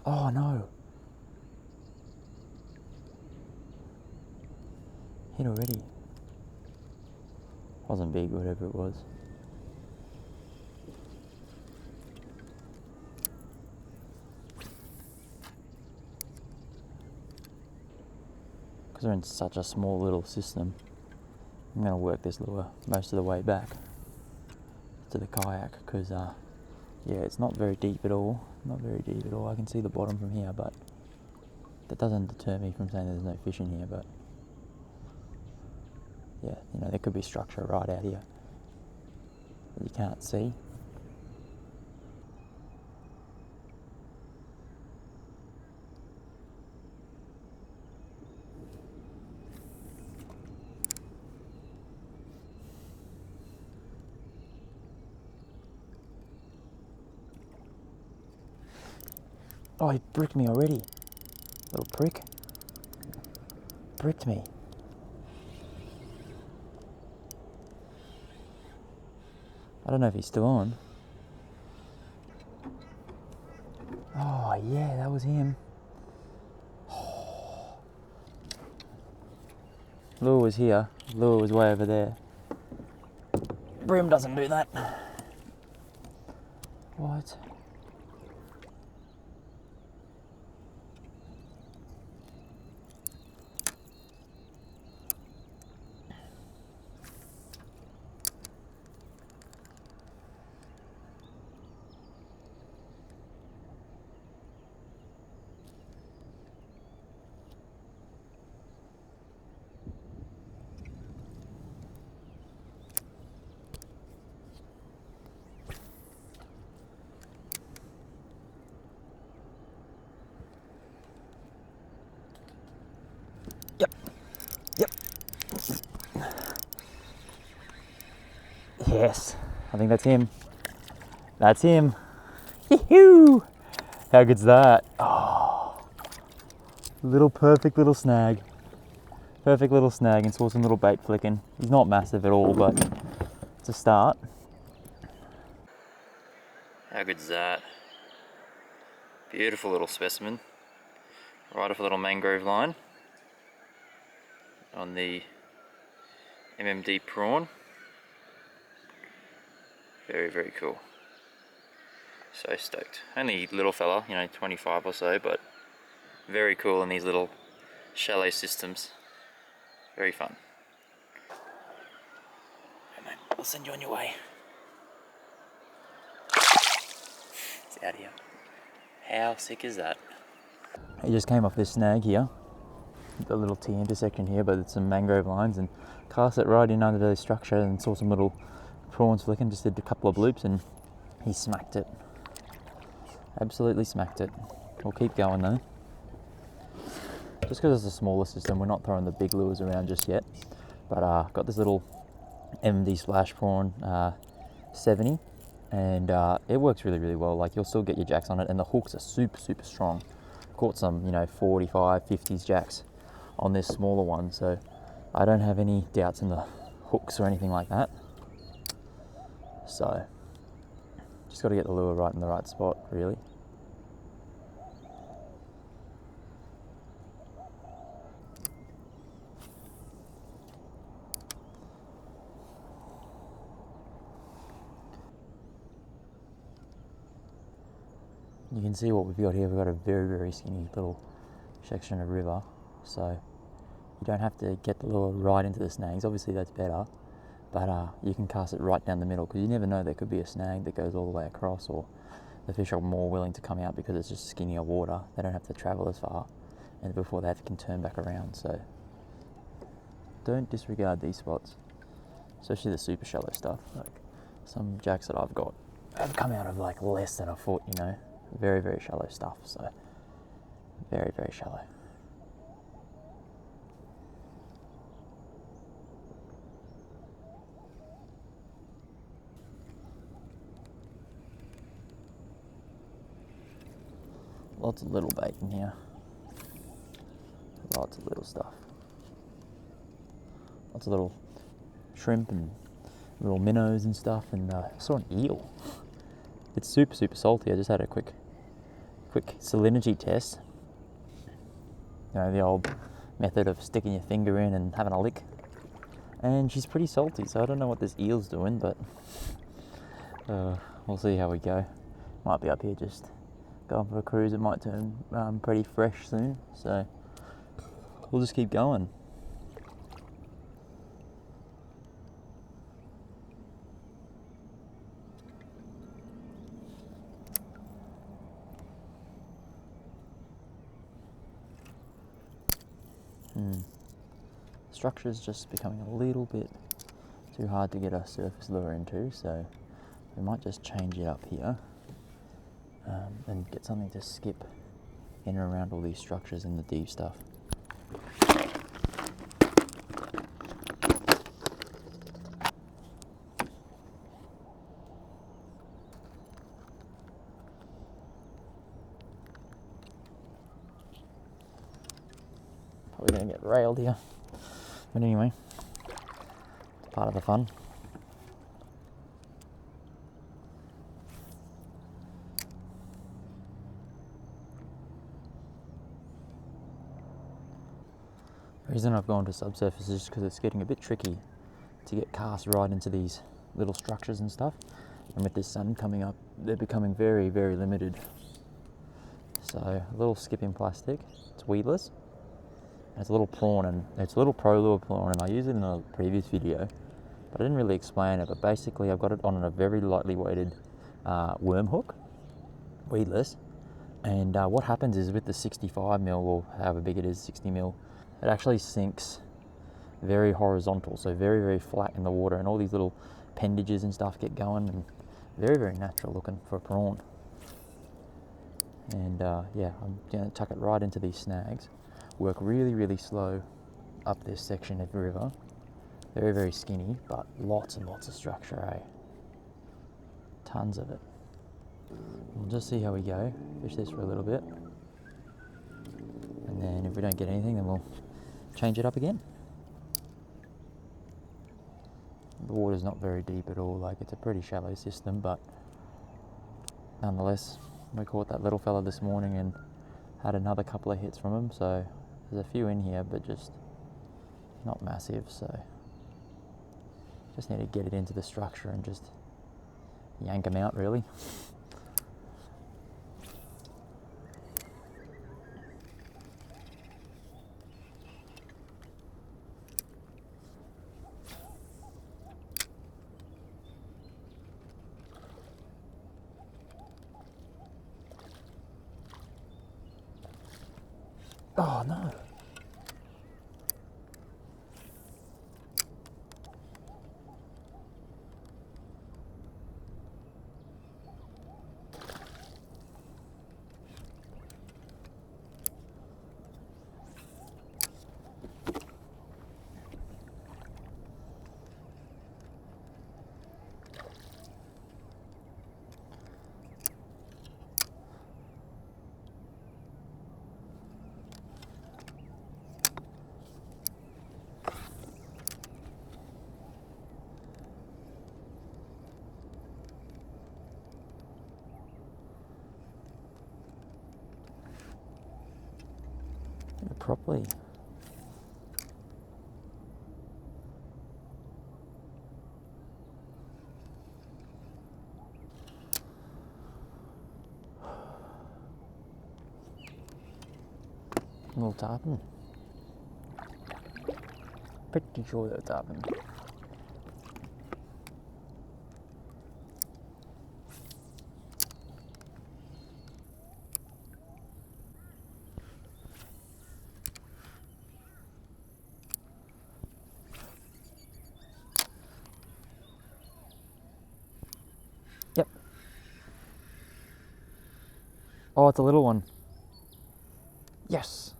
Oh no. Hit already. Wasn't big, whatever it was. Because we're in such a small little system, I'm going to work this lure most of the way back to the kayak because, yeah, it's not very deep at all. Not very deep at all. I can see the bottom from here, but that doesn't deter me from saying there's no fish in here. But yeah, you know, there could be structure right out here that you can't see. Oh, he bricked me already. Little prick. Bricked me. I don't know if he's still on. Oh, yeah, that was him. Oh. Lure was here. Lure was way over there. Brim doesn't do that. What? Yep. Yes, I think that's him. That's him. Yee-hoo! How good's that? Oh, perfect little snag. Perfect little snag, and saw some little bait flicking. He's not massive at all, but it's a start. How good's that? Beautiful little specimen. Right off a little mangrove line on the MMD prawn. Very, very cool. So stoked. Only little fella, you know, 25 or so, but very cool in these little shallow systems. Very fun. Hey mate, I'll send you on your way. It's out here. How sick is that? He just came off this snag here, the little T intersection here, but it's some mangrove lines, and cast it right in under the structure and saw some little prawns flicking. Just did a couple of loops and he smacked it. Absolutely smacked it. We'll keep going though. Just because it's a smaller system, we're not throwing the big lures around just yet. But got this little MD splash prawn 70, and it works really, really well. Like, you'll still get your jacks on it, and the hooks are super, super strong. Caught some, you know, 45, 50s jacks on this smaller one, so I don't have any doubts in the hooks or anything like that. So just got to get the lure right in the right spot, really. You can see what we've got here. We've got a very, very skinny little section of river, so you don't have to get the lure right into the snags. Obviously that's better, but you can cast it right down the middle, because you never know, there could be a snag that goes all the way across, or the fish are more willing to come out because it's just skinnier water. They don't have to travel as far, and before they can turn back around. So don't disregard these spots, especially the super shallow stuff. Like some jacks that I've got have come out of like less than a foot, you know. Very, very shallow stuff, so very, very shallow. Lots of little bait in here. Lots of little stuff. Lots of little shrimp and little minnows and stuff, and I saw an eel. It's super, super salty. I just had a quick quick salinity test. You know, the old method of sticking your finger in and having a lick. And she's pretty salty, so I don't know what this eel's doing, but we'll see how we go. Might be up here just going for a cruise. It might turn pretty fresh soon, so we'll just keep going. Structure's just becoming a little bit too hard to get a surface lure into, so we might just change it up here and get something to skip in and around all these structures in the deep stuff. Probably going to get railed here. But anyway, it's part of the fun. The reason I've gone to subsurface is just because it's getting a bit tricky to get casts right into these little structures and stuff. And with this sun coming up, they're becoming very, very limited. So a little skipping plastic, it's weedless. It's a little prawn, and it's a little pro lure prawn, and I used it in a previous video, but I didn't really explain it. But basically I've got it on a very lightly weighted worm hook, weedless, and what happens is with the 65mm, or however big it is, 60mm, it actually sinks very horizontal, so very, very flat in the water, and all these little appendages and stuff get going, and very, very natural looking for a prawn. And yeah, I'm going to tuck it right into these snags. Work really, really slow up this section of the river. Very, very skinny, but lots and lots of structure, eh? Tons of it. We'll just see how we go. Fish this for a little bit. And then if we don't get anything, then we'll change it up again. The water's not very deep at all, like it's a pretty shallow system, but nonetheless, we caught that little fella this morning and had another couple of hits from him, so there's a few in here, but just not massive, so just need to get it into the structure and just yank them out, really. Oh no. Properly. A little tarpon. Pretty sure they're tarpon. Yep. Oh, it's a little one. Yes.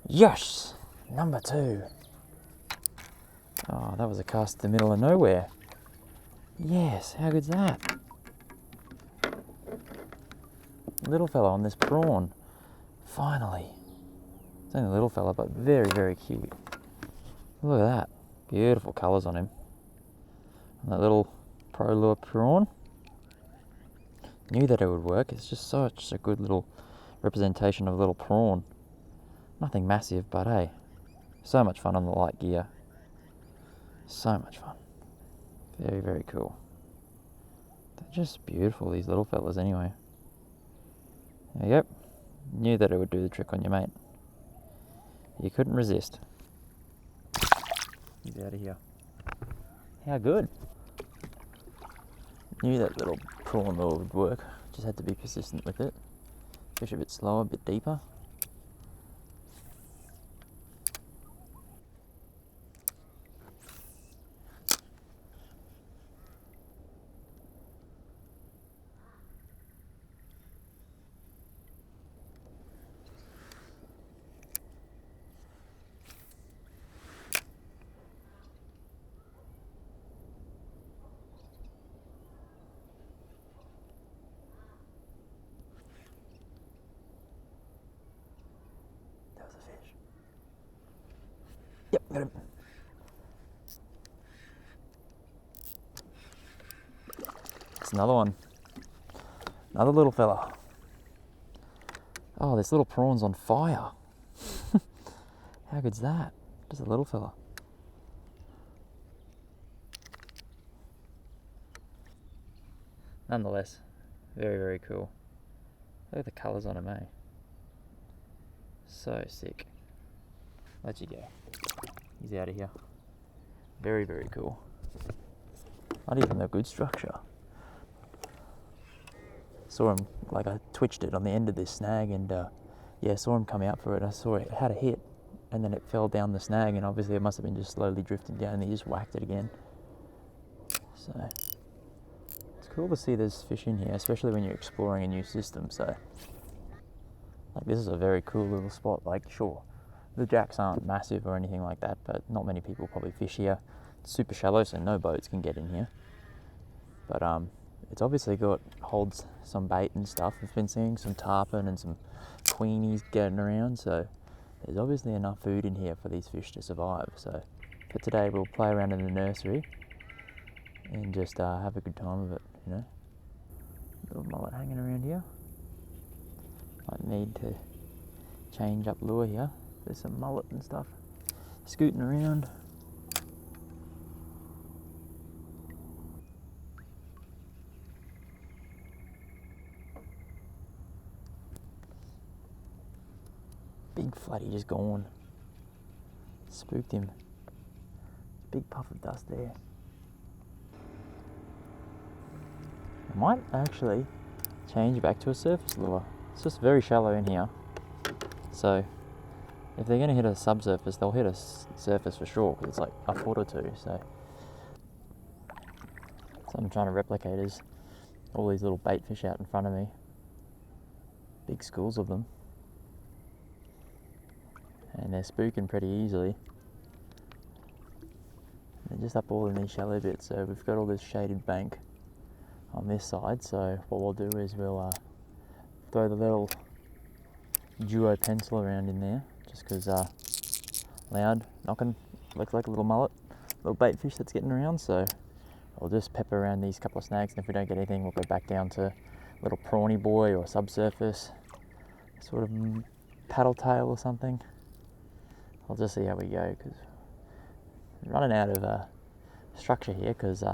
Yes. Number 2. Oh, that was a cast in the middle of nowhere. Yes, how good's that? Little fella on this prawn. Finally. It's only a little fella, but very, very cute. Look at that. Beautiful colours on him. And that little pro lure prawn. Knew that it would work. It's just such a good little representation of a little prawn. Nothing massive, but hey, so much fun on the light gear. So much fun. Very, very cool. They're just beautiful, these little fellas anyway. There you go. Knew that it would do the trick on you, mate. You couldn't resist. He's out of here. How good. Knew that little prawn lure would work. Just had to be persistent with it. Fish a bit slower, a bit deeper. That was a fish. Yep, got him. It's another one. Another little fella. Oh, this little prawn's on fire. How good's that? Just a little fella. Nonetheless, very, very cool. Look at the colours on him, eh? So sick. Let you go. He's out of here. Very, very cool. Not even a good structure. Saw him, like I twitched it on the end of this snag and yeah, saw him come out for it. I saw it had a hit and then it fell down the snag and obviously it must have been just slowly drifting down and he just whacked it again. So it's cool to see there's fish in here, especially when you're exploring a new system. So like this is a very cool little spot. Like sure, the jacks aren't massive or anything like that, but not many people probably fish here. It's super shallow, so no boats can get in here. But it's obviously holds some bait and stuff. We've been seeing some tarpon and some queenies getting around, so there's obviously enough food in here for these fish to survive. So for today we'll play around in the nursery and just have a good time of it, you know. Little mullet hanging around here. Might need to change up lure here. There's some mullet and stuff scooting around. Big flatty just gone. Spooked him. Big puff of dust there. I might actually change back to a surface lure. It's just very shallow in here. So if they're going to hit a subsurface, they'll hit a surface for sure because it's like a foot or two. So what I'm trying to replicate is all these little bait fish out in front of me. Big schools of them. And they're spooking pretty easily. They're just up all in these shallow bits, so we've got all this shaded bank on this side, so what we'll do is we'll throw the little duo pencil around in there, just because loud, knocking, looks like a little mullet, little bait fish that's getting around, so I'll just pepper around these couple of snags, and if we don't get anything, we'll go back down to little prawny boy or subsurface, sort of paddle tail or something. I'll just see how we go, because we're running out of structure here, because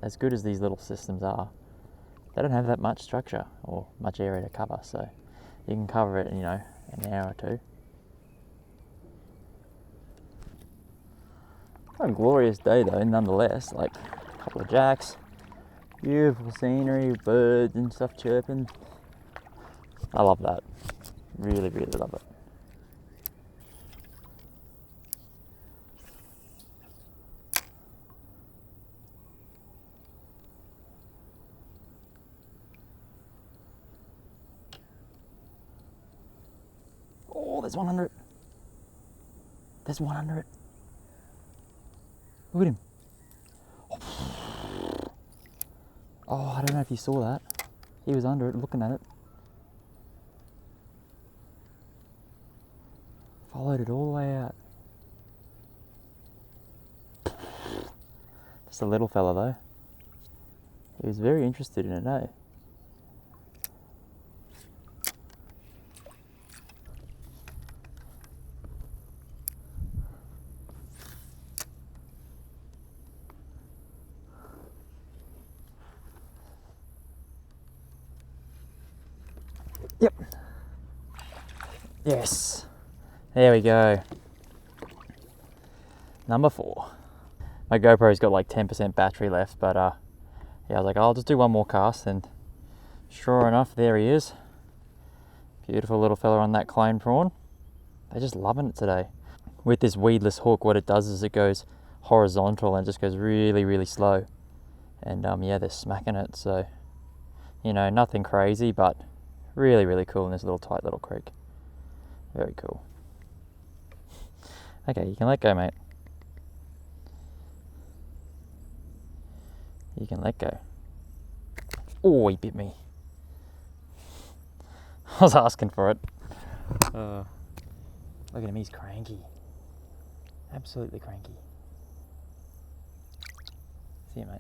as good as these little systems are, they don't have that much structure or much area to cover, so you can cover it in, you know, an hour or two. What a glorious day though, nonetheless. Like a couple of jacks, beautiful scenery, birds and stuff chirping. I love that. Really, really love it. Oh, there's one under it. There's one under it. Look at him. Oh, I don't know if you saw that. He was under it, looking at it. Followed it all the way out. Just a little fella though. He was very interested in it, eh? Yes, there we go. Number 4. My GoPro's got like 10% battery left, but yeah, I was like, I'll just do one more cast, and sure enough, there he is. Beautiful little fella on that clone prawn. They're just loving it today. With this weedless hook, what it does is it goes horizontal and just goes really, really slow. And yeah, they're smacking it. So, you know, nothing crazy, but really, really cool in this little tight little creek. Very cool. Okay, you can let go, mate. You can let go. Oh, he bit me. I was asking for it. Look at him, he's cranky. Absolutely cranky. See you, mate.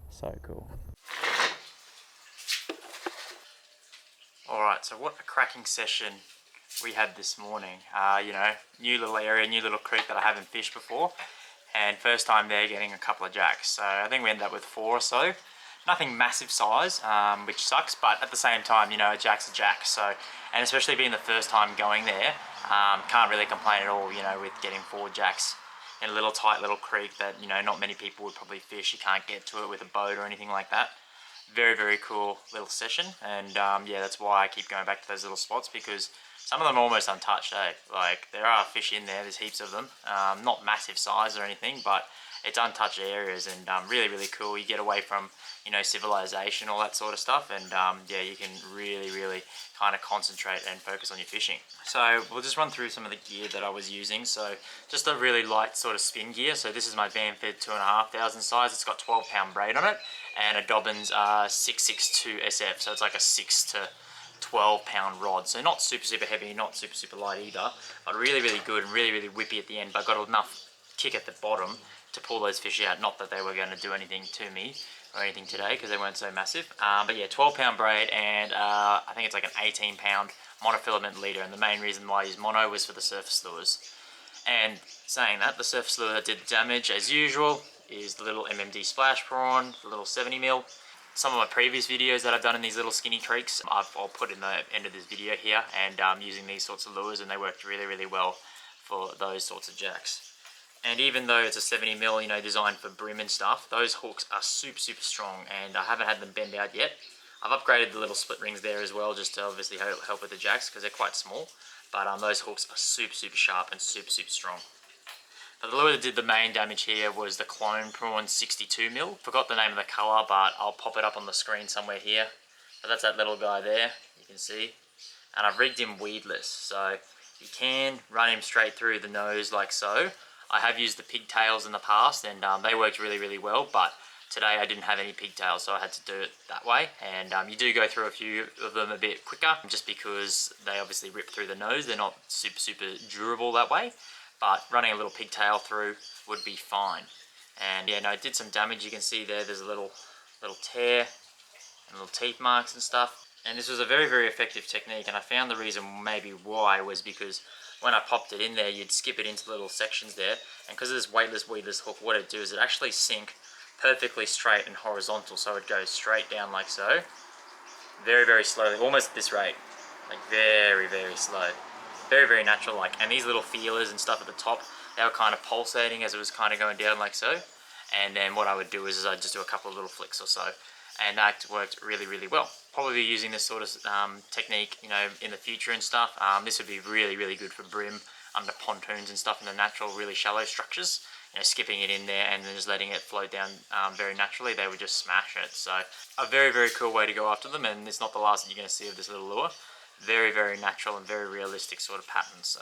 So cool. Alright, so what a cracking session we had this morning. You know, new little area, new little creek that I haven't fished before. And first time there getting a couple of jacks. So I think we ended up with 4 or so. Nothing massive size, which sucks, but at the same time, you know, a jack's a jack. So, and especially being the first time going there, can't really complain at all, you know, with getting 4 jacks in a little tight little creek that, you know, not many people would probably fish. You can't get to it with a boat or anything like that. Very, very cool little session. And yeah, that's why I keep going back to those little spots, because some of them are almost untouched, eh? Like, there are fish in there, there's heaps of them. Not massive size or anything, but it's untouched areas, and really, really cool. You get away from, you know, civilization, all that sort of stuff, and yeah, you can really, really kind of concentrate and focus on your fishing. So we'll just run through some of the gear that I was using. So just a really light sort of spin gear. So this is my Banfed 2,500 size. It's got 12-pound braid on it, and a Dobbins 662 SF. So it's like a 6 to 12-pound rod. So not super, super heavy, not super, super light either, but really, really good and really, really whippy at the end. But got enough kick at the bottom to pull those fish out. Not that they were going to do anything to me or anything today, because they weren't so massive. But yeah, 12-pound braid, and I think it's like an 18-pound monofilament leader. And the main reason why I use mono was for the surface lures. And saying that, the surface lure that did damage, as usual, is the little MMD splash prawn, the little 70mm. Some of my previous videos that I've done in these little skinny creeks, I'll put in the end of this video here, and using these sorts of lures, and they worked really, really well for those sorts of jacks. And even though it's a 70mm, you know, designed for brim and stuff, those hooks are super, super strong, and I haven't had them bend out yet. I've upgraded the little split rings there as well, just to obviously help with the jacks, because they're quite small. But those hooks are super, super sharp and super, super strong. But the lure that did the main damage here was the clone prawn 62mm. Forgot the name of the colour, but I'll pop it up on the screen somewhere here. But that's that little guy there, you can see. And I've rigged him weedless, so you can run him straight through the nose like so. I have used the pigtails in the past, and they worked really, really well, but today I didn't have any pigtails, so I had to do it that way. And you do go through a few of them a bit quicker, just because they obviously rip through the nose. They're not super, super durable that way, but running a little pigtail through would be fine. And yeah, no, it did some damage. You can see there's a little tear and little teeth marks and stuff. And this was a very, very effective technique, and I found the reason maybe why was because when I popped it in there, you'd skip it into the little sections there, and because of this weightless, weedless hook, what it do is it actually sink perfectly straight and horizontal, so it goes straight down like so, very, very slowly, almost at this rate, like very, very slow, very, very natural like. And these little feelers and stuff at the top, they were kind of pulsating as it was kind of going down like so. And then what I would do is I'd just do a couple of little flicks or so, and that worked really, really well. Probably using this sort of technique, you know, in the future and stuff. This would be really, really good for brim under pontoons and stuff in the natural, really shallow structures. You know, skipping it in there and then just letting it flow down very naturally, they would just smash it. So a very, very cool way to go after them, and it's not the last that you're going to see of this little lure. Very, very natural and very realistic sort of pattern. So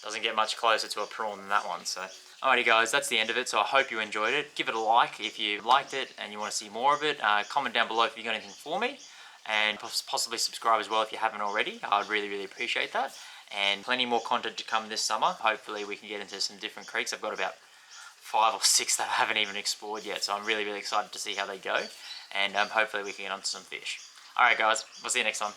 doesn't get much closer to a prawn than that one. So alrighty guys, that's the end of it. So I hope you enjoyed it. Give it a like if you liked it and you want to see more of it. Comment down below if you've got anything for me, and possibly subscribe as well if you haven't already. I'd really, really appreciate that. And plenty more content to come this summer. Hopefully we can get into some different creeks. I've got about 5 or 6 that I haven't even explored yet, so I'm really, really excited to see how they go, and hopefully we can get onto some fish. Alright guys, we'll see you next time.